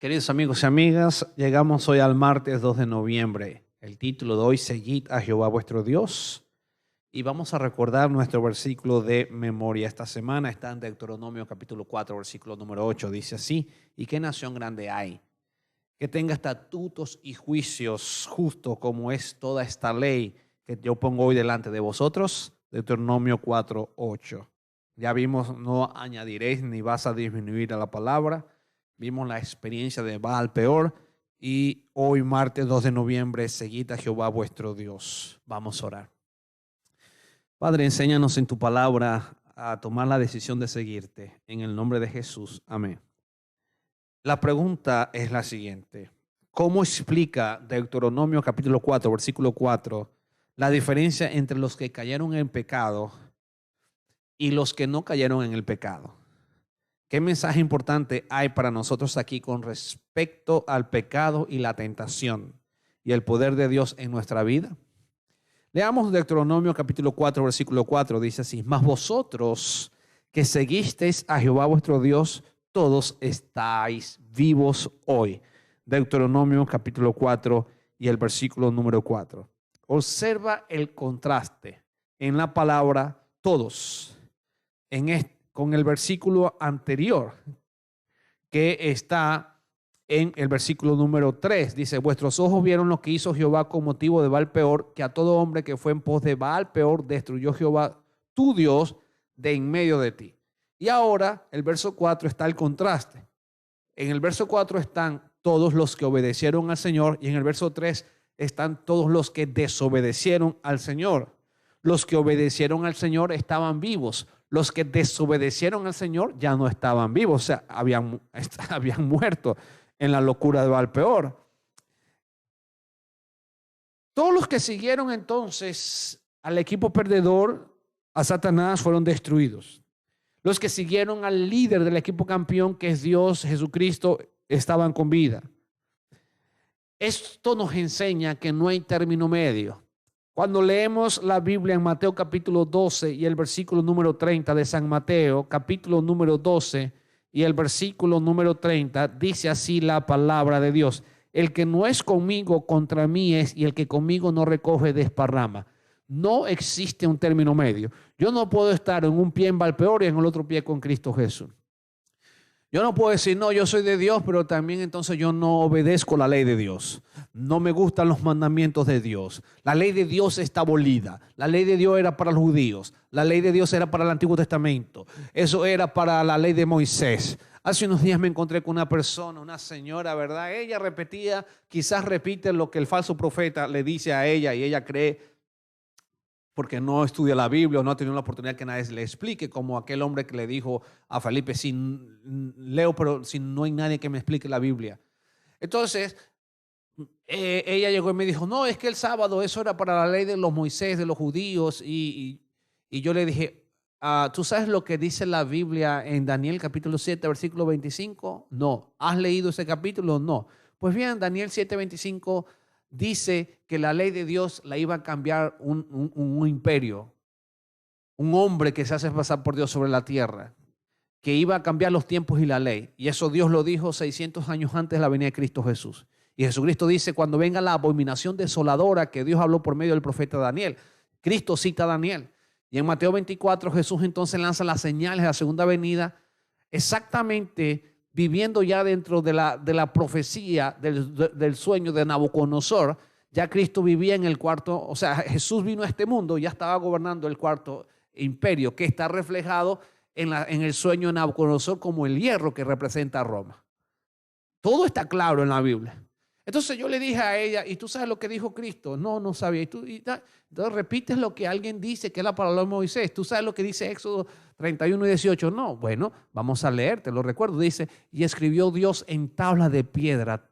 Queridos amigos y amigas, llegamos hoy al martes 2 de noviembre. El título de hoy, Seguid a Jehová vuestro Dios. Y vamos a recordar nuestro versículo de memoria. Esta semana está en Deuteronomio capítulo 4, versículo número 8. Dice así: ¿Y qué nación grande hay que tenga estatutos y juicios justos como es toda esta ley que yo pongo hoy delante de vosotros? Deuteronomio 4, 8. Ya vimos, no añadiréis ni vas a disminuir a la palabra. Vimos la experiencia de Baal Peor y hoy martes 2 de noviembre, seguid a Jehová vuestro Dios. Vamos a orar. Padre, enséñanos en tu palabra a tomar la decisión de seguirte. En el nombre de Jesús. Amén. La pregunta es la siguiente: ¿cómo explica Deuteronomio capítulo 4, versículo 4, la diferencia entre los que cayeron en pecado y los que no cayeron en el pecado? ¿Qué mensaje importante hay para nosotros aquí con respecto al pecado y la tentación y el poder de Dios en nuestra vida? Leamos Deuteronomio capítulo 4, versículo 4. Dice así: mas vosotros que seguisteis a Jehová vuestro Dios, todos estáis vivos hoy. Deuteronomio capítulo 4 y el versículo número 4. Observa el contraste en la palabra todos con el versículo anterior, que está en el versículo número 3. Dice: vuestros ojos vieron lo que hizo Jehová con motivo de Baal Peor, que a todo hombre que fue en pos de Baal Peor destruyó Jehová tu Dios de en medio de ti. Y ahora el verso 4 está el contraste. En el verso 4 están todos los que obedecieron al Señor, y en el verso 3 están todos los que desobedecieron al Señor. Los que obedecieron al Señor estaban vivos. Los que desobedecieron al Señor ya no estaban vivos, o sea, habían muerto en la locura de Baal Peor. Todos los que siguieron entonces al equipo perdedor, a Satanás, fueron destruidos. Los que siguieron al líder del equipo campeón, que es Dios, Jesucristo, estaban con vida. Esto nos enseña que no hay término medio. Cuando leemos la Biblia en Mateo capítulo 12 y el versículo número 30 de San Mateo, capítulo número 12 y el versículo número 30, dice así la palabra de Dios: el que no es conmigo, contra mí es, y el que conmigo no recoge, desparrama. No existe un término medio. Yo no puedo estar en un pie en Baal Peor y en el otro pie con Cristo Jesús. Yo no puedo decir, no, yo soy de Dios, pero también entonces yo no obedezco la ley de Dios. No me gustan los mandamientos de Dios. La ley de Dios está abolida. La ley de Dios era para los judíos. La ley de Dios era para el Antiguo Testamento. Eso era para la ley de Moisés. Hace unos días me encontré con una persona, una señora, ¿verdad? Ella repetía, quizás repite lo que el falso profeta le dice a ella, y ella cree, porque no estudia la Biblia o no ha tenido la oportunidad que nadie le explique, como aquel hombre que le dijo a Felipe: si leo, pero si no hay nadie que me explique la Biblia. Entonces, ella llegó y me dijo: no, es que el sábado eso era para la ley de los Moisés, de los judíos. Y yo le dije: ¿tú sabes lo que dice la Biblia en Daniel capítulo 7, versículo 25? No. ¿Has leído ese capítulo? No. Pues bien, Daniel 7, 25 dice que la ley de Dios la iba a cambiar un imperio, un hombre que se hace pasar por Dios sobre la tierra, que iba a cambiar los tiempos y la ley. Y eso Dios lo dijo 600 años antes de la venida de Cristo Jesús. Y Jesucristo dice: cuando venga la abominación desoladora, que Dios habló por medio del profeta Daniel. Cristo cita a Daniel. Y en Mateo 24 Jesús entonces lanza las señales de la segunda venida, exactamente viviendo ya dentro de la profecía del sueño de Nabucodonosor. Ya Cristo vivía en el cuarto, o sea, Jesús vino a este mundo, ya estaba gobernando el cuarto imperio, que está reflejado en el sueño de Nabucodonosor como el hierro que representa a Roma. Todo está claro en la Biblia. Entonces yo le dije a ella: ¿y tú sabes lo que dijo Cristo? No, no sabía. Entonces repites lo que alguien dice, que es la palabra de Moisés. ¿Tú sabes lo que dice Éxodo 31 y 18? No. Bueno, vamos a leer, te lo recuerdo. Dice: y escribió Dios en tablas de piedra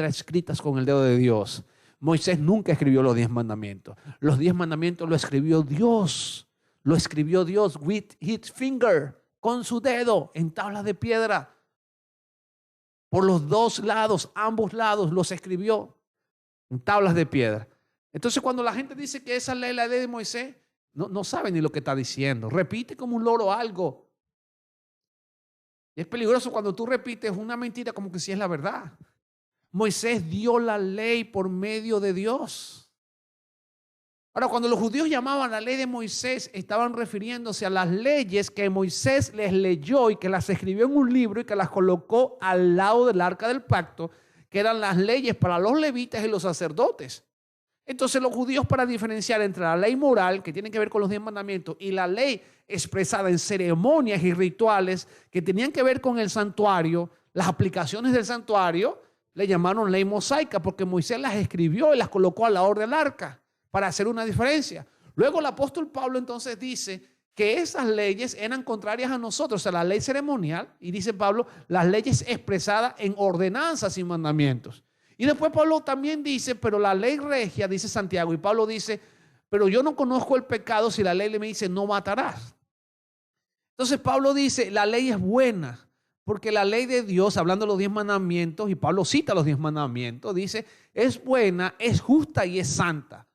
escritas con el dedo de Dios. Moisés nunca escribió los 10 mandamientos. Los 10 mandamientos lo escribió Dios. Lo escribió Dios with his finger, con su dedo, en tablas de piedra. Por los dos lados, ambos lados los escribió en tablas de piedra. Entonces, cuando la gente dice que esa ley es la ley de Moisés, no sabe ni lo que está diciendo. Repite como un loro algo. Y es peligroso cuando tú repites una mentira como que sí es la verdad. Moisés dio la ley por medio de Dios. Ahora, cuando los judíos llamaban la ley de Moisés, estaban refiriéndose a las leyes que Moisés les leyó y que las escribió en un libro y que las colocó al lado del arca del pacto, que eran las leyes para los levitas y los sacerdotes. Entonces los judíos, para diferenciar entre la ley moral, que tiene que ver con los 10 mandamientos, y la ley expresada en ceremonias y rituales que tenían que ver con el santuario, las aplicaciones del santuario, le llamaron ley mosaica porque Moisés las escribió y las colocó al lado del arca para hacer una diferencia. Luego el apóstol Pablo entonces dice que esas leyes eran contrarias a nosotros, a la ley ceremonial, y dice Pablo, las leyes expresadas en ordenanzas y mandamientos. Y después Pablo también dice, pero la ley regia, dice Santiago, y Pablo dice, pero yo no conozco el pecado si la ley me dice no matarás. Entonces Pablo dice, la ley es buena, porque la ley de Dios, hablando de los 10 mandamientos, y Pablo cita los 10 mandamientos, dice, es buena, es justa y es santa,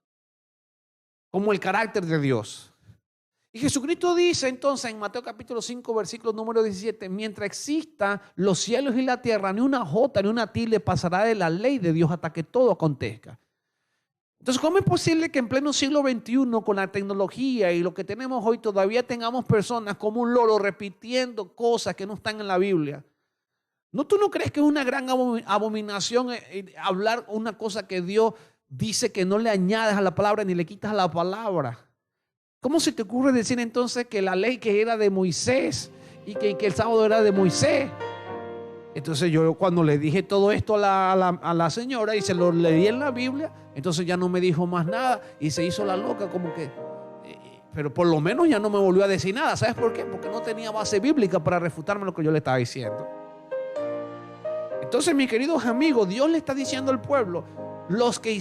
como el carácter de Dios. Y Jesucristo dice entonces en Mateo capítulo 5, versículo número 17, mientras exista los cielos y la tierra, ni una jota ni una tilde pasará de la ley de Dios hasta que todo acontezca. Entonces, ¿cómo es posible que en pleno siglo XXI, con la tecnología y lo que tenemos hoy, todavía tengamos personas como un loro repitiendo cosas que no están en la Biblia? ¿No, tú no crees que es una gran abominación hablar una cosa que Dios dice que no le añades a la palabra ni le quitas a la palabra? ¿Cómo se te ocurre decir entonces que la ley que era de Moisés y que el sábado era de Moisés? Entonces yo cuando le dije todo esto a la señora y se lo leí en la Biblia, entonces ya no me dijo más nada y se hizo la loca como que, pero por lo menos ya no me volvió a decir nada. ¿Sabes por qué? Porque no tenía base bíblica para refutarme lo que yo le estaba diciendo. Entonces, mis queridos amigos, Dios le está diciendo al pueblo, los que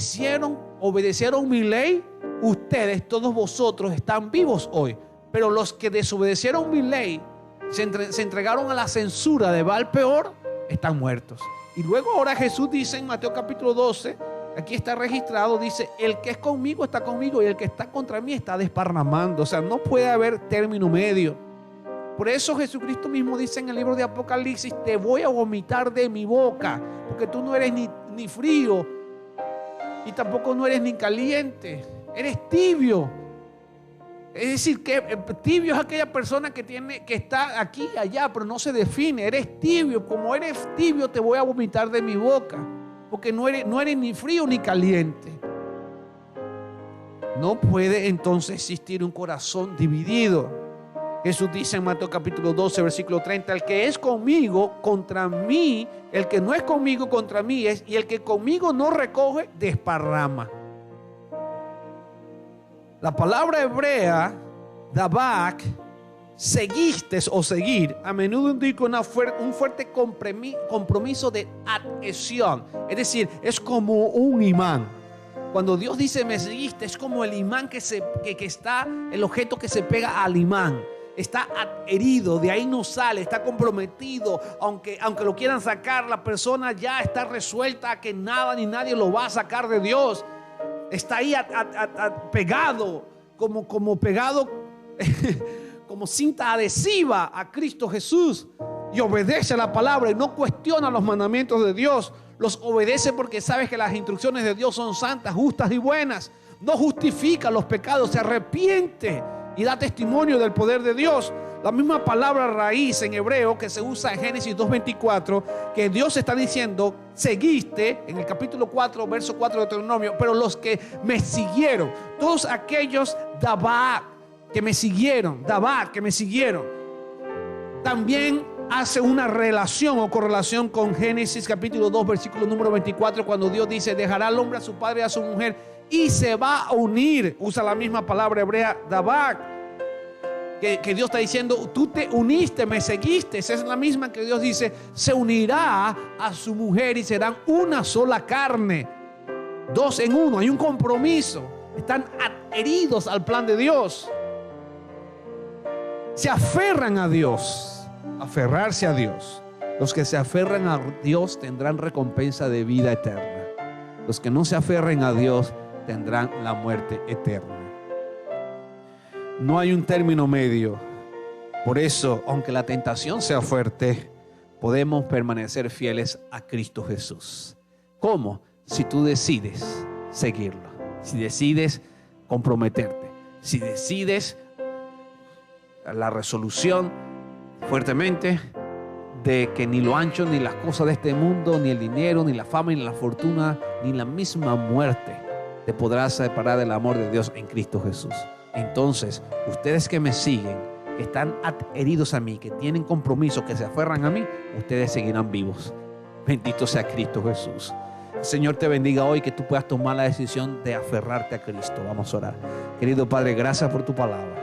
obedecieron mi ley, ustedes, todos vosotros, están vivos hoy. Pero los que desobedecieron mi ley, se entregaron a la censura de Baal Peor, están muertos. Y luego ahora Jesús dice en Mateo capítulo 12, aquí está registrado, dice, el que es conmigo está conmigo y el que está contra mí está desparramando. O sea, no puede haber término medio. Por eso Jesucristo mismo dice en el libro de Apocalipsis, te voy a vomitar de mi boca, porque tú no eres ni frío y tampoco no eres ni caliente, eres tibio. Es decir, que tibio es aquella persona que está aquí y allá, pero no se define. Eres tibio, como eres tibio te voy a vomitar de mi boca, porque no eres ni frío ni caliente. No puede entonces existir un corazón dividido. Jesús dice en Mateo capítulo 12, versículo 30, el que es conmigo contra mí, el que no es conmigo contra mí es, y el que conmigo no recoge, desparrama. La palabra hebrea, dabak, seguiste o seguir, a menudo indica un fuerte compromiso de adhesión. Es decir, es como un imán. Cuando Dios dice me seguiste, es como el imán que está, el objeto que se pega al imán. Está adherido, de ahí no sale, está comprometido. Aunque lo quieran sacar, la persona ya está resuelta a que nada ni nadie lo va a sacar de Dios. Está ahí pegado, como pegado, como cinta adhesiva a Cristo Jesús. Y obedece a la palabra y no cuestiona los mandamientos de Dios. Los obedece porque sabes que las instrucciones de Dios son santas, justas y buenas. No justifica los pecados, se arrepiente y da testimonio del poder de Dios. La misma palabra raíz en hebreo que se usa en Génesis 2:24, que Dios está diciendo, seguiste, en el capítulo 4, verso 4 de Deuteronomio, pero los que me siguieron, todos aquellos dabak que me siguieron, también hace una relación o correlación con Génesis capítulo 2, versículo número 24, cuando Dios dice, dejará al hombre a su padre y a su mujer y se va a unir. Usa la misma palabra hebrea, dabak, que Dios está diciendo, tú te uniste, me seguiste. Esa es la misma que Dios dice, se unirá a su mujer y serán una sola carne. Dos en uno, hay un compromiso. Están adheridos al plan de Dios. Se aferran a Dios. Aferrarse a Dios. Los que se aferran a Dios tendrán recompensa de vida eterna. Los que no se aferren a Dios tendrán la muerte eterna. No hay un término medio. Por eso, aunque la tentación sea fuerte, podemos permanecer fieles a Cristo Jesús. ¿Cómo? Si tú decides seguirlo, si decides comprometerte, si decides la resolución fuertemente de que ni lo ancho, ni las cosas de este mundo, ni el dinero, ni la fama, ni la fortuna, ni la misma muerte te podrá separar del amor de Dios en Cristo Jesús. Entonces, ustedes que me siguen, que están adheridos a mí, que tienen compromiso, que se aferran a mí, ustedes seguirán vivos. Bendito sea Cristo Jesús. El Señor te bendiga hoy, que tú puedas tomar la decisión de aferrarte a Cristo. Vamos a orar. Querido Padre, gracias por tu palabra.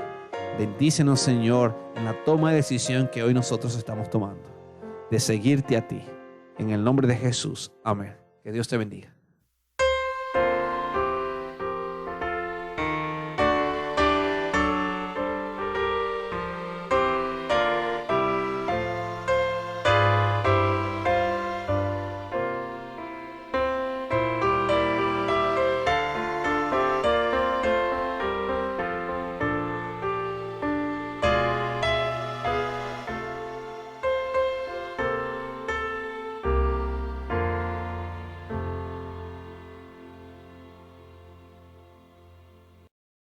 Bendícenos, Señor, en la toma de decisión que hoy nosotros estamos tomando, de seguirte a ti. En el nombre de Jesús. Amén. Que Dios te bendiga.